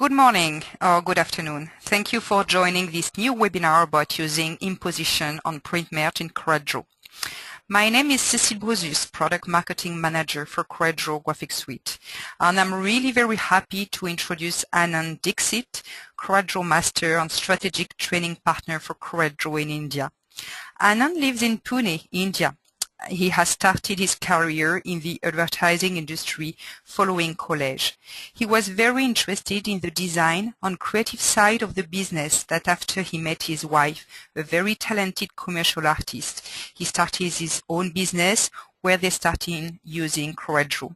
Good morning or good afternoon. Thank you for joining this new webinar about using Imposition on print merge in CorelDRAW. My name is Cécile Brusus, Product Marketing Manager for CorelDRAW Graphic Suite. And I'm really very happy to introduce Anand Dixit, CorelDRAW Master and Strategic Training Partner for CorelDRAW in India. Anand lives in Pune, India. He has started his career in the advertising industry following college. He was very interested in the design and creative side of the business that after he met his wife, a very talented commercial artist, he started his own business where they started using CorelDRAW.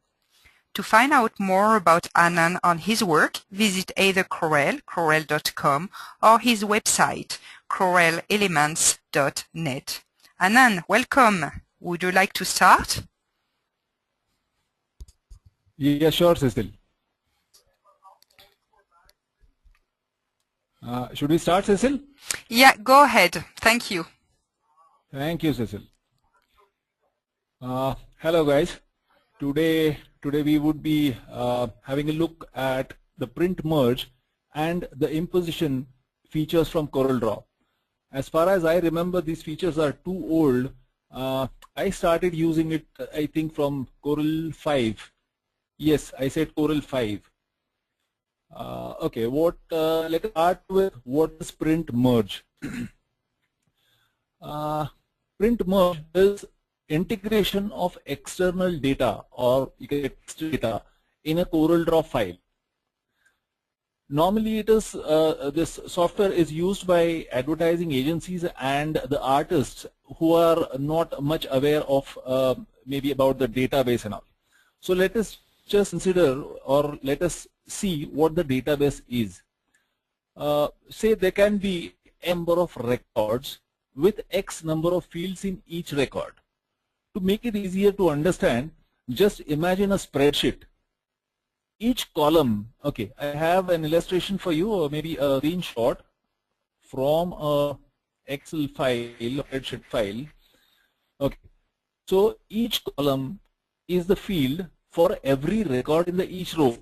To find out more about Anand and his work, visit either corel.com, or his website, corelelements.net. Anand, welcome. Would you like to start? Yeah, sure, Cecil. Should we start, Cecil? Yeah, go ahead. Thank you. Thank you, Cecil. Hello, guys. Today we would be having a look at the print merge and the imposition features from CorelDRAW. As far as I remember, these features are too old. I started using it, I think, from Corel 5. Yes, I said Corel 5. Okay, let's start with what is print merge. Print merge is integration of external data or text data in a CorelDRAW file. Normally, it is this software is used by advertising agencies and the artists who are not much aware of maybe about the database and all. So let us just consider, or let us see what the database is. Say there can be a number of records with X number of fields in each record. To make it easier to understand, just imagine a spreadsheet. Each column, okay, I have an illustration for you, or maybe a screenshot from a Excel file, spreadsheet file. Okay, so each column is the field for every record in the each row.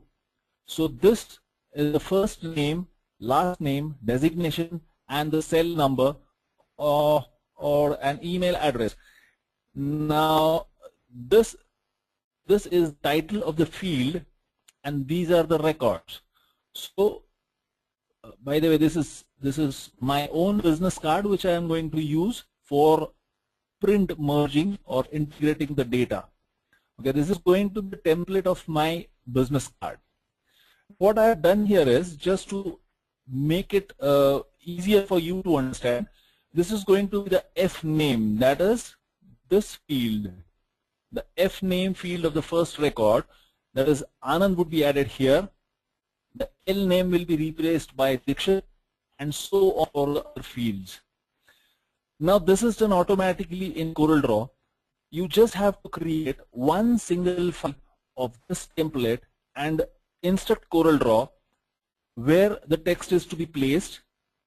So this is the first name, last name, designation, and the cell number or an email address. Now this is title of the field, and these are the records. So by the way, this is my own business card which I am going to use for print merging or integrating the data. Okay, this is going to be the template of my business card. What I have done here is, just to make it easier for you to understand, this is going to be the F name, that is this field, the F name field of the first record. That is, Anand would be added here. The L name will be replaced by Dixit, and so on for the other fields. Now this is done automatically in CorelDRAW. You just have to create one single file of this template and instruct CorelDRAW where the text is to be placed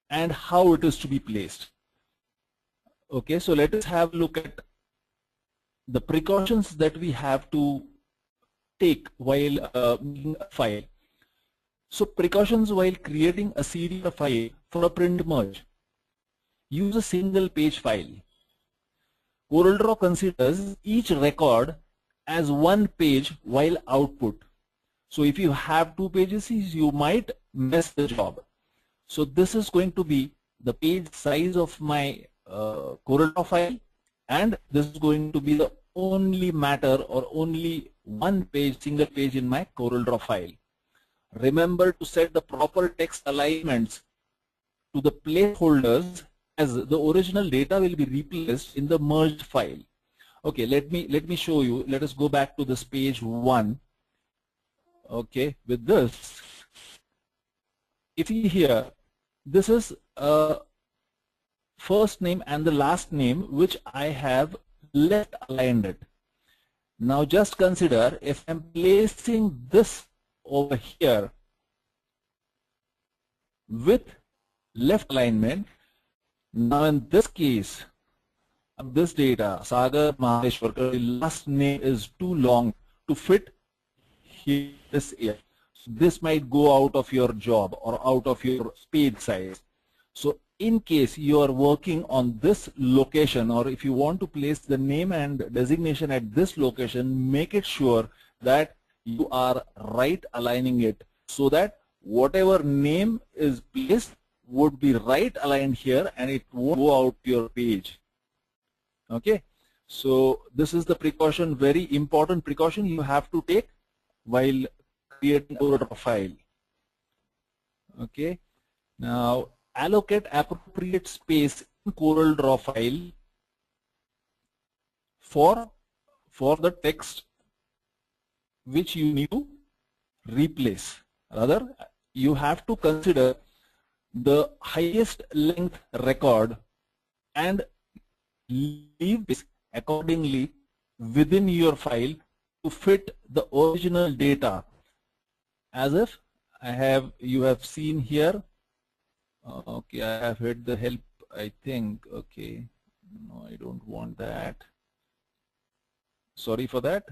and how it is to be placed. Okay, so let us have a look at the precautions that we have to take while making a file. So precautions while creating a serial file for a print merge. Use a single page file. CorelDRAW considers each record as one page while output. So if you have 2 pages, you might mess the job. So this is going to be the page size of my CorelDRAW file, and this is going to be the only matter or only one page, single page in my CorelDRAW file. Remember to set the proper text alignments to the placeholders, as the original data will be replaced in the merged file. Okay, let me show you. Let us go back to this page 1. Okay, with this, if you see here, this is first name and the last name which I have left aligned it. Now just consider, if I'm placing this over here with left alignment, now in this case, this data, Sagar Maheshwar, last name is too long to fit here this here. This might go out of your job or out of your page size. So in case you are working on this location, or if you want to place the name and designation at this location, make it sure that you are right aligning it so that whatever name is placed would be right aligned here and it won't go out your page. Okay, so this is the precaution, very important precaution you have to take while creating a CorelDRAW file. Okay, now allocate appropriate space in CorelDRAW file for the text which you need to replace. Rather, you have to consider the highest length record and leave this accordingly within your file to fit the original data, as if you have seen here. Okay, I have hit the help, I think. Okay, no, I don't want that. Sorry for that.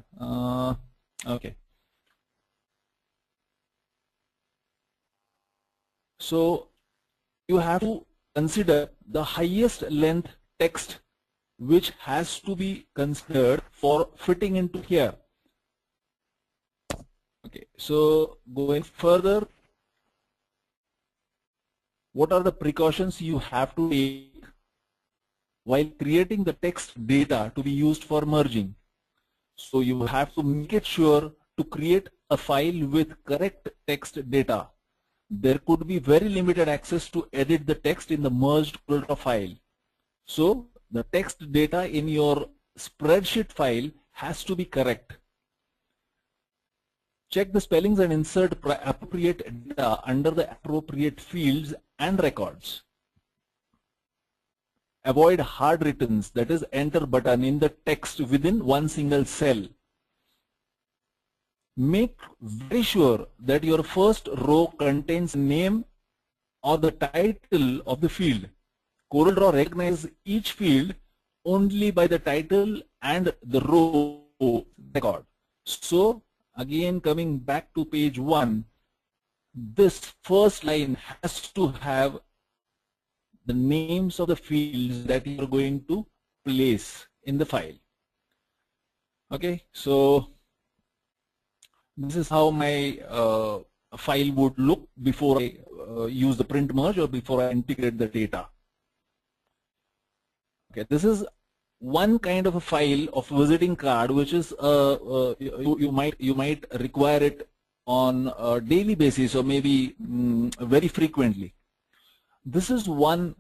Okay. So you have to consider the highest length text which has to be considered for fitting into here. Okay, so going further, what are the precautions you have to take while creating the text data to be used for merging? So you have to make it sure to create a file with correct text data. There could be very limited access to edit the text in the merged CorelDRAW file. So the text data in your spreadsheet file has to be correct. Check the spellings and insert appropriate data under the appropriate fields and records. Avoid hard writtens, that is enter button in the text within one single cell. Make very sure that your first row contains name or the title of the field. CorelDRAW recognizes each field only by the title and the row record. So again, coming back to page 1, this first line has to have the names of the fields that you are going to place in the file. Okay, so this is how my file would look before I use the print merge or before I integrate the data. Okay, this is one kind of a file of visiting card, which is you might require it on a daily basis or maybe very frequently. This is one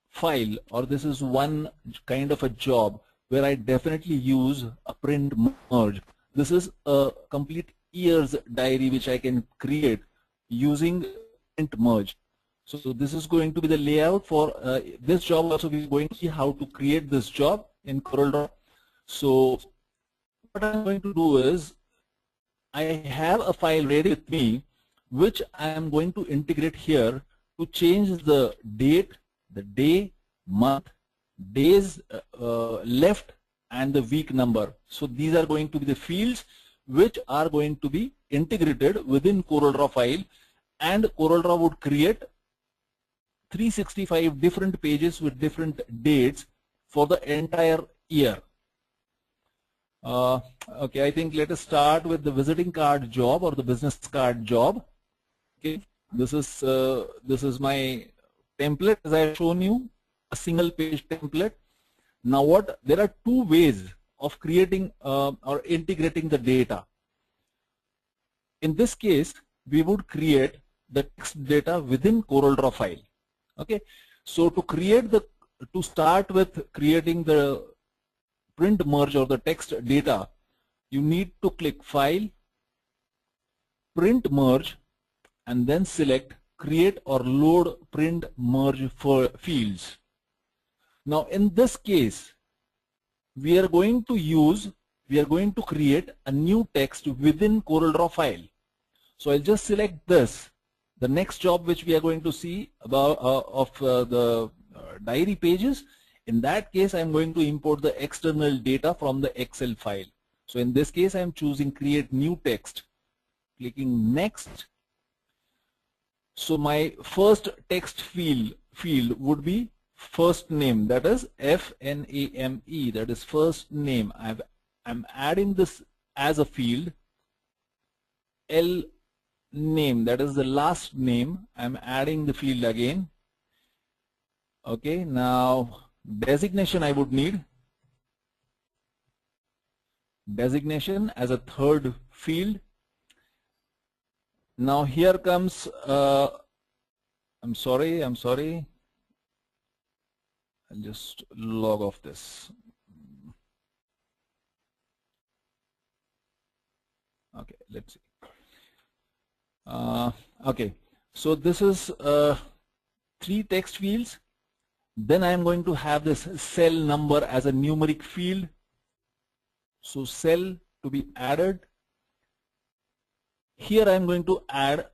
file, or this is one kind of a job where I definitely use a print merge. This is a complete year's diary which I can create using print merge. So this is going to be the layout for this job. Also, we're going to see how to create this job in CorelDRAW. So what I'm going to do is, I have a file ready with me which I am going to integrate here to change the date, the day, month, days left, and the week number. So these are going to be the fields which are going to be integrated within CorelDRAW file, and CorelDRAW would create 365 different pages with different dates for the entire year. Okay, I think let us start with the visiting card job or the business card job. Okay, this is my template as I have shown you, a single page template. Now there are two ways of creating or integrating the data. In this case, we would create the text data within CorelDRAW file. Okay, so to start with creating the print merge or the text data, you need to click File, Print Merge, and then select Create or Load Print Merge for fields. Now in this case, we are going to create a new text within CorelDRAW file. So I'll just select this. The next job which we are going to see about the diary pages, in that case I'm going to import the external data from the Excel file. So in this case I'm choosing create new text. clicking next. So my first text field would be first name, that is FNAME, that is first name. I'm adding this as a field. L name, that is the last name, I'm adding the field again. Okay, now designation I would need. Designation as a third field. Now here comes, I'm sorry, I'll just log off this. Okay, let's see. Okay, so this is 3 text fields. Then I am going to have this cell number as a numeric field. So cell to be added. Here I am going to add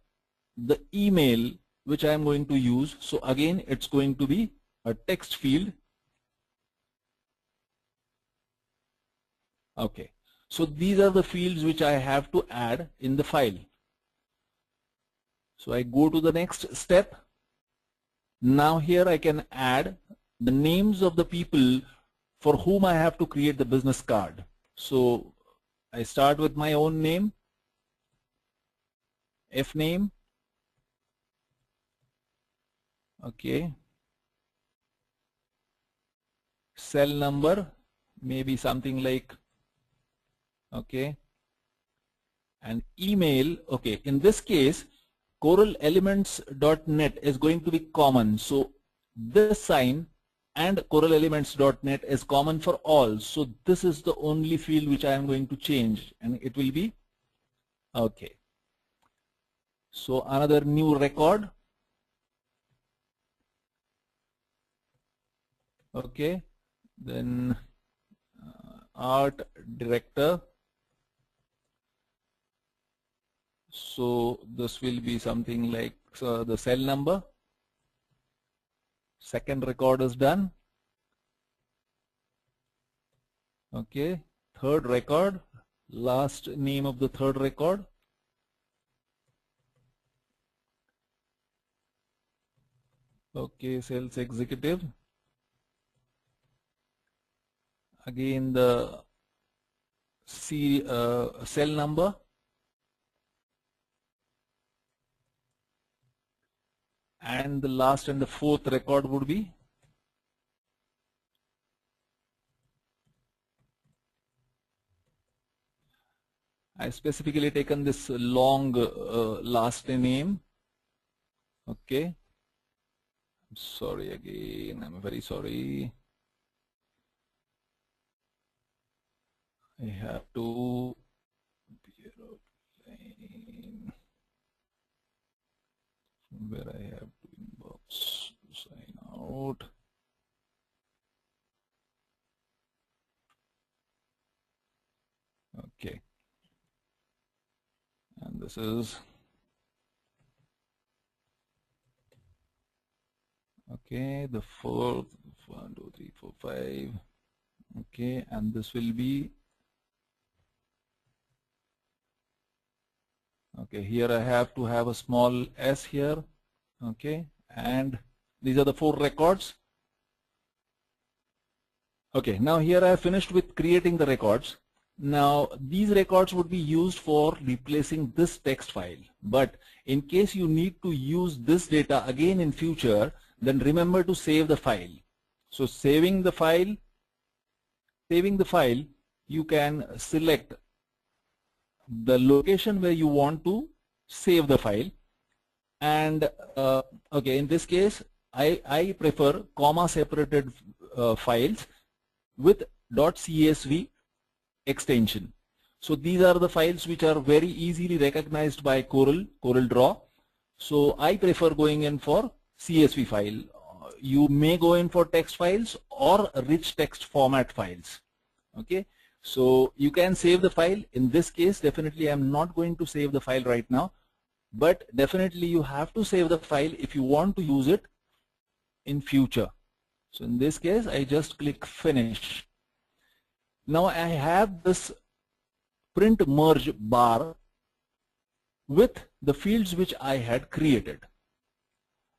the email which I am going to use. So again it's going to be a text field. Okay, so these are the fields which I have to add in the file. So I go to the next step. Now here I can add the names of the people for whom I have to create the business card. So I start with my own name, F name, okay, cell number, maybe something like, okay, and email. Okay, in this case CorelElements.net is going to be common, so this sign and CorelElements.net is common for all. So this is the only field which I am going to change, and it will be okay. So another new record. Okay, then art director. So this will be something like the cell number. Second record is done. Okay, third record, last name of the third record. Okay, sales executive. Again the cell number. And the last and the fourth record would be I specifically taken this long last name. Okay, I'm sorry again, I'm very sorry. I have to where I have to inbox sign out. Okay, and this is okay, the fourth 1 2 3 4 5. Okay, and this will be okay. Here I have to have a small s here. Okay, and these are the 4 records. Okay, now here I have finished with creating the records. Now these records would be used for replacing this text file, but in case you need to use this data again in future, then remember to save the file. So saving the file, you can select the location where you want to save the file, and okay, in this case I prefer comma separated files with .csv extension. So these are the files which are very easily recognized by CorelDRAW. So I prefer going in for CSV file. You may go in for text files or rich text format files. Okay, so you can save the file. In this case, definitely I'm not going to save the file right now, but definitely you have to save the file if you want to use it in future. So in this case, I just click finish. Now I have this print merge bar with the fields which I had created.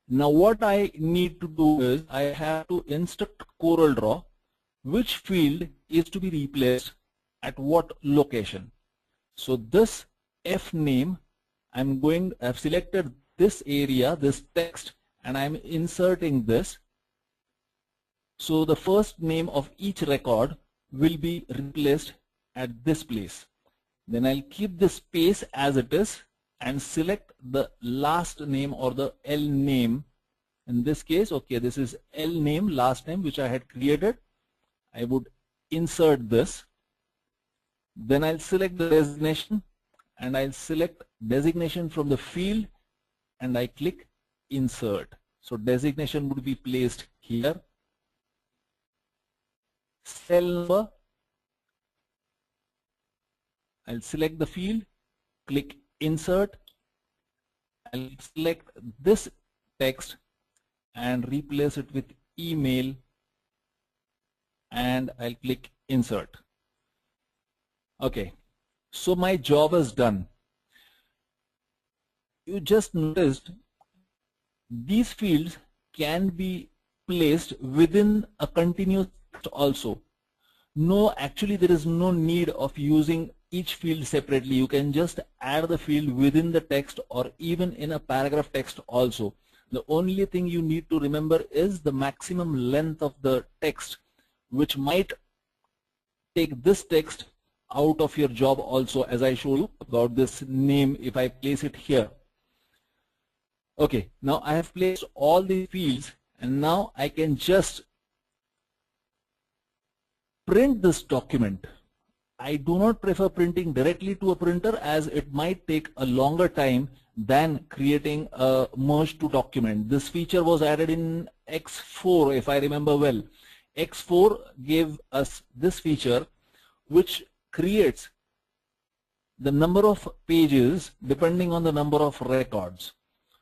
Now what I need to do is I have to instruct CorelDRAW which field is to be replaced at what location. So this F name, I've selected this area, this text, and I'm inserting this. So the first name of each record will be replaced at this place. Then I'll keep the space as it is and select the last name or the L name. In this case, okay, this is L name, last name, which I had created. I would insert this. Then I'll select the designation and I'll select designation from the field and I click insert. So designation would be placed here. Cell number, I'll select the field, click insert. I'll select this text and replace it with email and I'll click insert. Okay, so my job is done. You just noticed these fields can be placed within a continuous text also. No, actually there is no need of using each field separately. You can just add the field within the text or even in a paragraph text also. The only thing you need to remember is the maximum length of the text, which might take this text out of your job also, as I showed you about this name if I place it here. Okay, now I have placed all the fields and now I can just print this document. I do not prefer printing directly to a printer as it might take a longer time than creating a merge to document. This feature was added in X4 if I remember well. X4 gave us this feature which creates the number of pages depending on the number of records.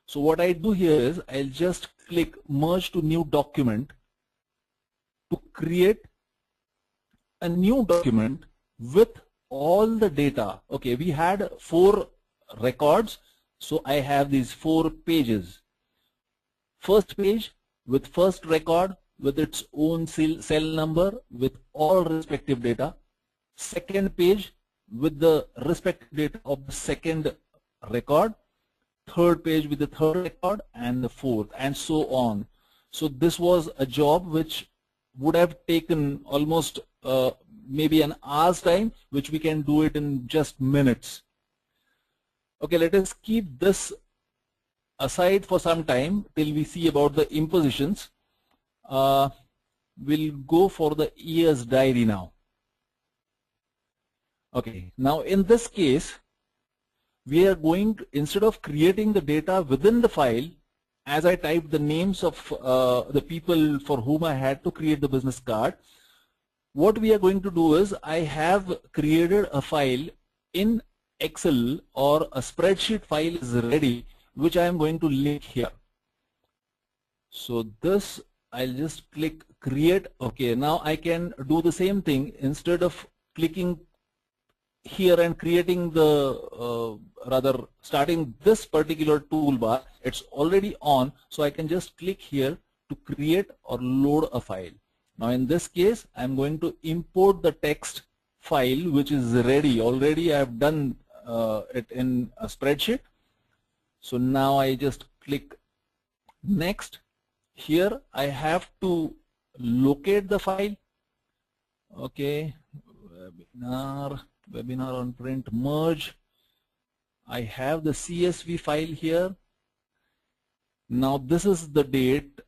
So what I do here is I'll just click merge to new document to create a new document with all the data. Okay, we had 4 records, so I have these 4 pages. First page with first record with its own cell number with all respective data. Second page with the respective data of the second record. Third page with the third record and the fourth, and so on. So this was a job which would have taken almost maybe an hour's time, which we can do it in just minutes. Okay, let us keep this aside for some time till we see about the impositions. We'll go for the year's diary now. Okay, now in this case, we are going to, instead of creating the data within the file, as I typed the names of the people for whom I had to create the business card, what we are going to do is I have created a file in Excel, or a spreadsheet file is ready, which I am going to link here. So this, I'll just click create. Okay, now I can do the same thing. Instead of clicking here and creating the rather starting this particular toolbar, it's already on, so I can just click here to create or load a file. Now in this case I'm going to import the text file which is ready. Already I have done it in a spreadsheet. So now I just click next. Here I have to locate the file. Okay, webinar on print merge. I have the CSV file here. Now this is the date,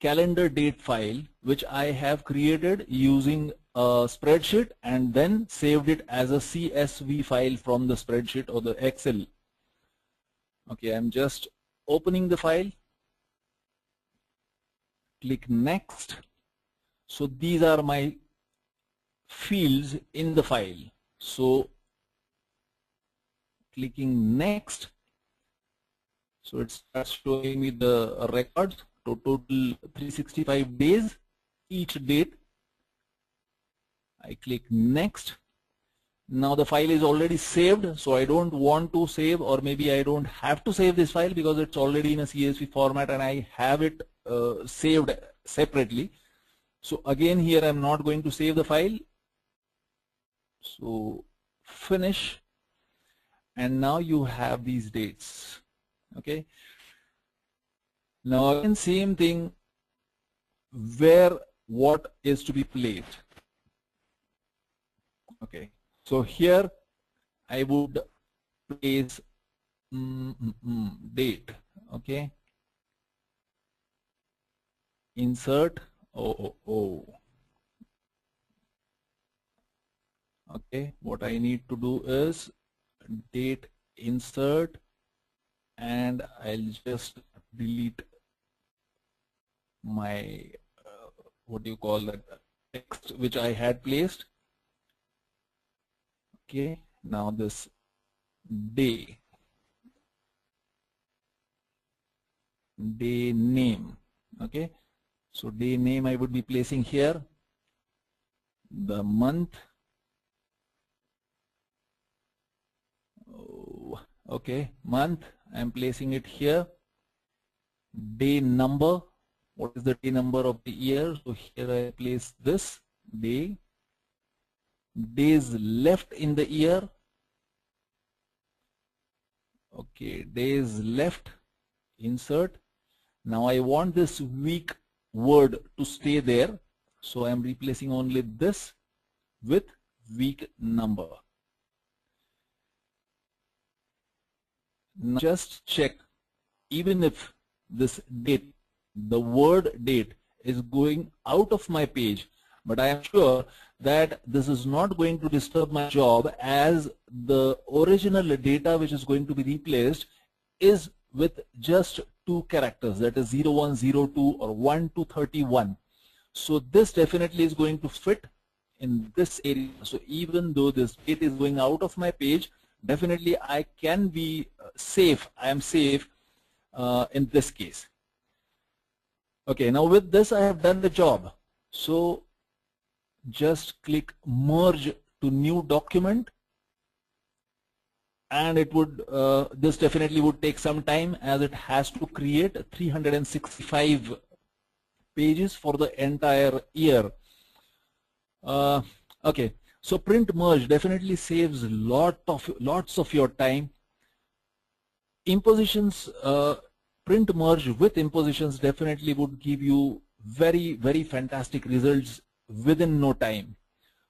calendar date file, which I have created using a spreadsheet and then saved it as a CSV file from the spreadsheet or the Excel. Okay, I'm just opening the file. Click next. So these are my fields in the file. So clicking next, so it starts showing me the records. So total 365 days, each date. I click next. Now the file is already saved, so I don't want to save, or maybe I don't have to save this file because it's already in a CSV format and I have it saved separately. So again here I'm not going to save the file. So finish, and now you have these dates. Okay. Now again same thing, where what is to be placed. Okay. So here I would place date. Okay. Insert. Okay. What I need to do is date insert, and I'll just delete my what do you call that text which I had placed. Okay, now this day name. Okay, so day name I would be placing here. The month. Okay, month I'm placing it here. Day number. What is the day number of the year? So here I place this day. Days left in the year. Okay, days left, insert. Now I want this week word to stay there, so I am replacing only this with week number. Now just check, even if this date, the word date, is going out of my page, but I am sure that this is not going to disturb my job, as the original data which is going to be replaced is with just 2 characters, that is 0102 or 1 to 31. So this definitely is going to fit in this area. So even though this date is going out of my page, definitely I can be safe. I am safe in this case. Okay, now with this I have done the job. So just click merge to new document, and it would this definitely would take some time, as it has to create 365 pages for the entire year. Okay, so print merge definitely saves lots of your time. Impositions, print merge with impositions definitely would give you very fantastic results within no time.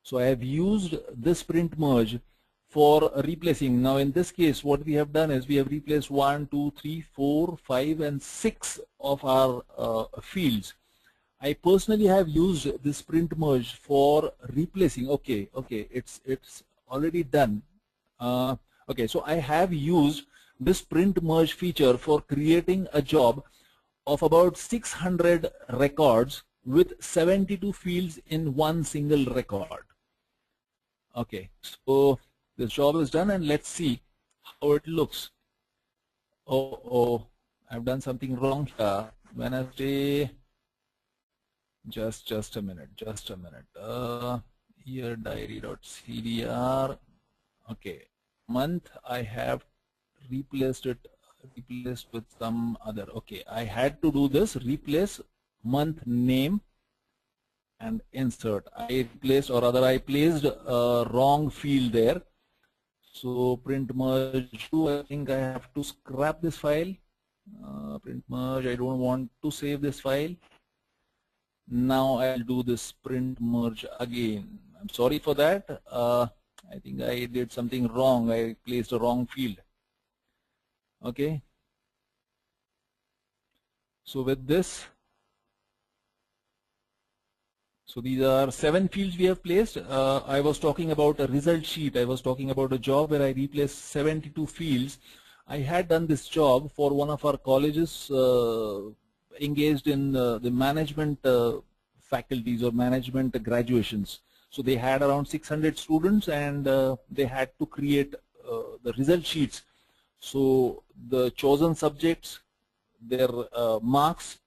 So I have used this print merge for replacing. Now in this case what we have done is we have replaced 1, 2, 3, 4, 5 and 6 of our fields. I personally have used this print merge for replacing. Okay, it's already done. Okay, so I have used this print merge feature for creating a job of about 600 records with 72 fields in one single record. Okay, so this job is done, and let's see how it looks. I've done something wrong here. Wednesday, just a minute. Year diary.cdr. Okay, month I have replaced with some other. Okay, I had to do this, replace month name and insert. I replaced, or rather I placed a wrong field there. So print merge, I think I have to scrap this file. Print merge, I don't want to save this file. Now I'll do this print merge again. I'm sorry for that. I think I did something wrong. I placed a wrong field. Okay. So with this, so these are 7 fields we have placed. I was talking about a result sheet. I was talking about a job where I replaced 72 fields. I had done this job for one of our colleges engaged in the management faculties or management graduations. So they had around 600 students, and they had to create the result sheets. So the chosen subjects, their marks,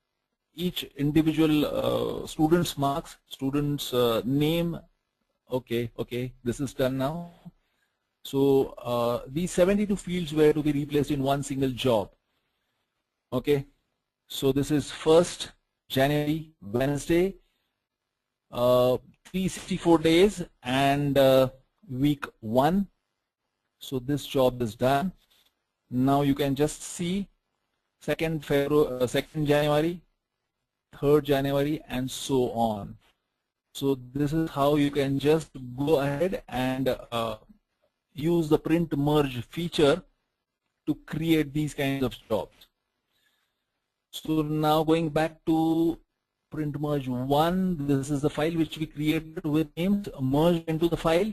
each individual student's marks, student's name. Okay, this is done now. So these 72 fields were to be replaced in one single job. Okay, so this is 1st January, Wednesday, 364 days, and week 1. So this job is done. Now you can just see 2nd January, 3rd January, and so on. So this is how you can just go ahead and use the print merge feature to create these kinds of jobs. So now going back to print merge 1, this is the file which we created with names merged into the file.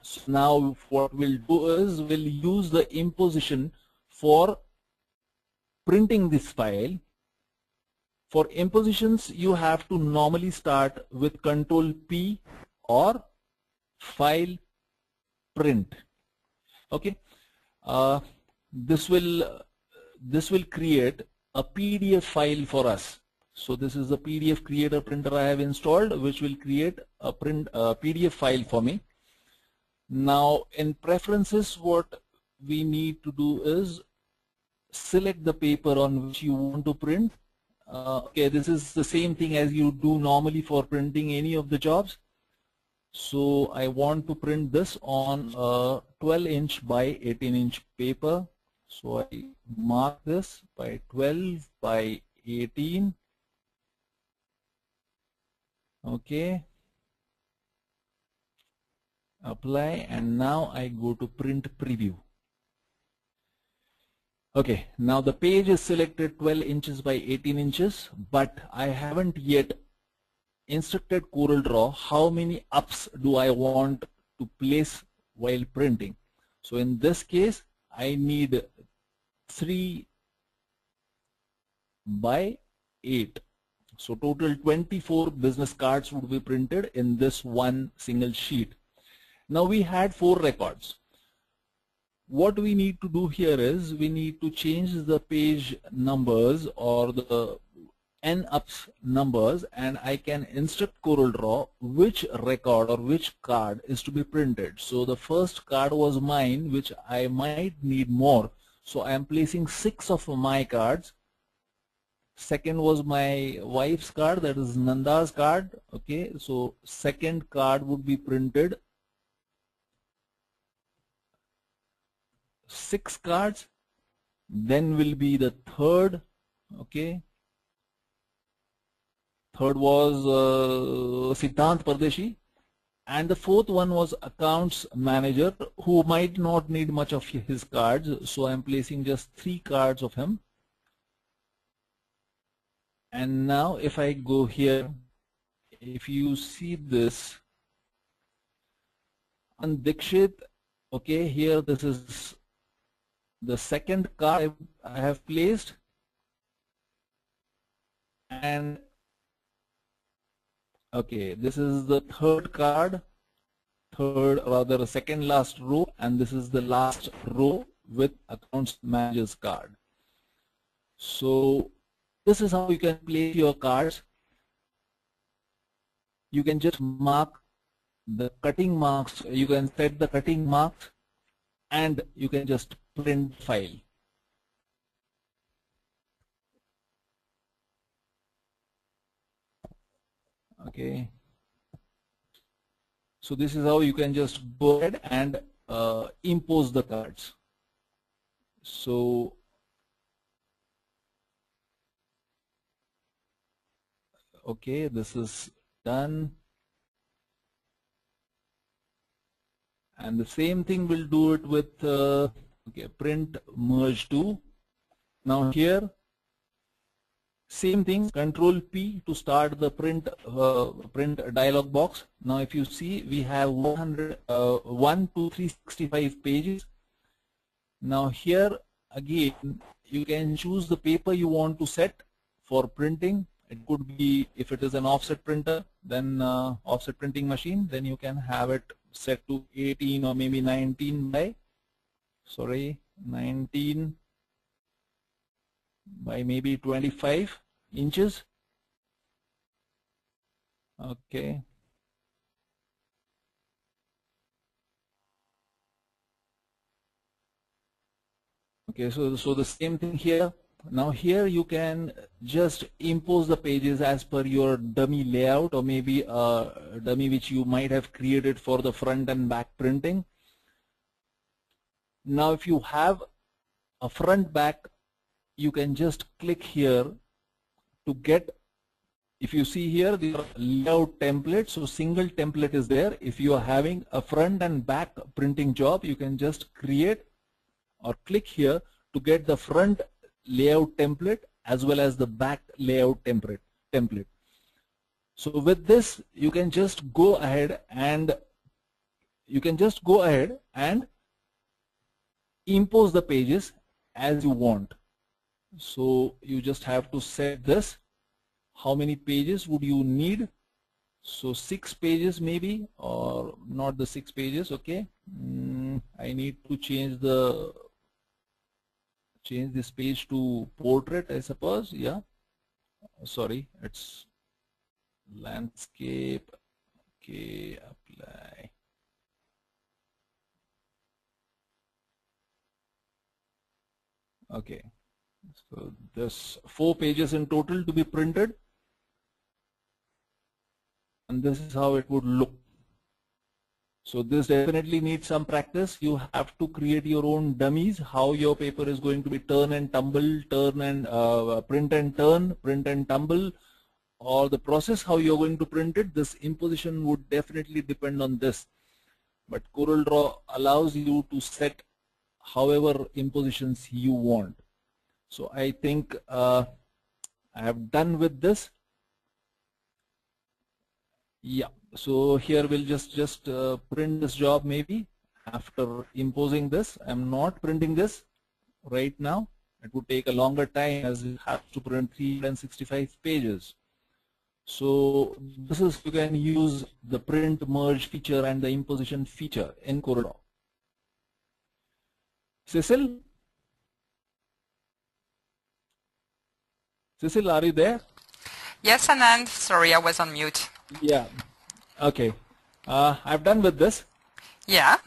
So now what we'll do is we'll use the imposition for printing this file. For impositions, you have to normally start with Control P or File Print. Okay, this will create a PDF file for us. So this is the PDF creator printer I have installed, which will create a PDF file for me. Now in preferences, what we need to do is select the paper on which you want to print. Okay, this is the same thing as you do normally for printing any of the jobs. So I want to print this on a 12-inch by 18-inch paper. So I mark this by 12 by 18. Okay. Apply, and now I go to print preview. Okay, now the page is selected 12 inches by 18 inches, but I haven't yet instructed CorelDRAW how many ups do I want to place while printing. So in this case, I need 3 by 8. So total 24 business cards would be printed in this one single sheet. Now we had 4 records. What we need to do here is we need to change the page numbers or the n-ups numbers, and I can instruct CorelDRAW which record or which card is to be printed. So the first card was mine, which I might need more. So I am placing 6 of my cards. Second was my wife's card, that is Nanda's card. Okay, so second card would be printed 6 cards. Then will be the third. Okay, third was Siddhant Pardeshi, and the fourth one was accounts manager, who might not need much of his cards, so I am placing just 3 cards of him. And now if I go here, if you see this, and Dikshit, okay, here this is the second card I have placed, and okay, this is the third card, second last row, and this is the last row with accounts manager's card. So this is how you can place your cards. You can just mark the cutting marks, you can set the cutting marks, and you can just print file. Okay, so this is how you can just go ahead and impose the cards. So okay, this is done, and the same thing we'll do it with okay, print merge 2. Now here same thing, Control P to start the print dialog box. Now if you see, we have 1 to 365 pages. Now here again you can choose the paper you want to set for printing. It could be, if it is an offset printer, then offset printing machine, then you can have it set to 18 or maybe 19 by 19 by maybe 25 inches. Okay, Okay, so the same thing here. Now here you can just impose the pages as per your dummy layout, or maybe a dummy which you might have created for the front and back printing. Now if you have a front back, you can just click here to get, if you see here the layout template, so single template is there. If you are having a front and back printing job, you can just create or click here to get the front layout template as well as the back layout template. So with this you can just go ahead and impose the pages as you want. So you just have to set this. How many pages would you need? So 6 pages maybe, or not the 6 pages. Okay, I need to change this page to portrait, I suppose. Yeah, sorry, it's landscape. Okay, apply. Okay, so there's 4 pages in total to be printed, and this is how it would look. So this definitely needs some practice. You have to create your own dummies, how your paper is going to be turn and tumble, print and turn, print and tumble, or the process how you're going to print it. This imposition would definitely depend on this. But CorelDRAW allows you to set however impositions you want. So I think I have done with this. Yeah, so here we'll just print this job maybe after imposing this. I'm not printing this right now. It would take a longer time as you have to print 365 pages. So this is, you can use the print merge feature and the imposition feature in CorelDRAW. Cecil, are you there? Yes, Anand. Sorry, I was on mute. Yeah. Okay. I've done with this. Yeah.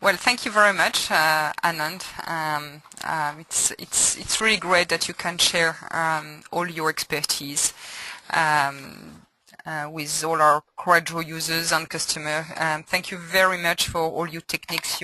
Well, thank you very much, Anand. It's really great that you can share all your expertise with all our CorelDRAW users and customers. Thank you very much for all your techniques.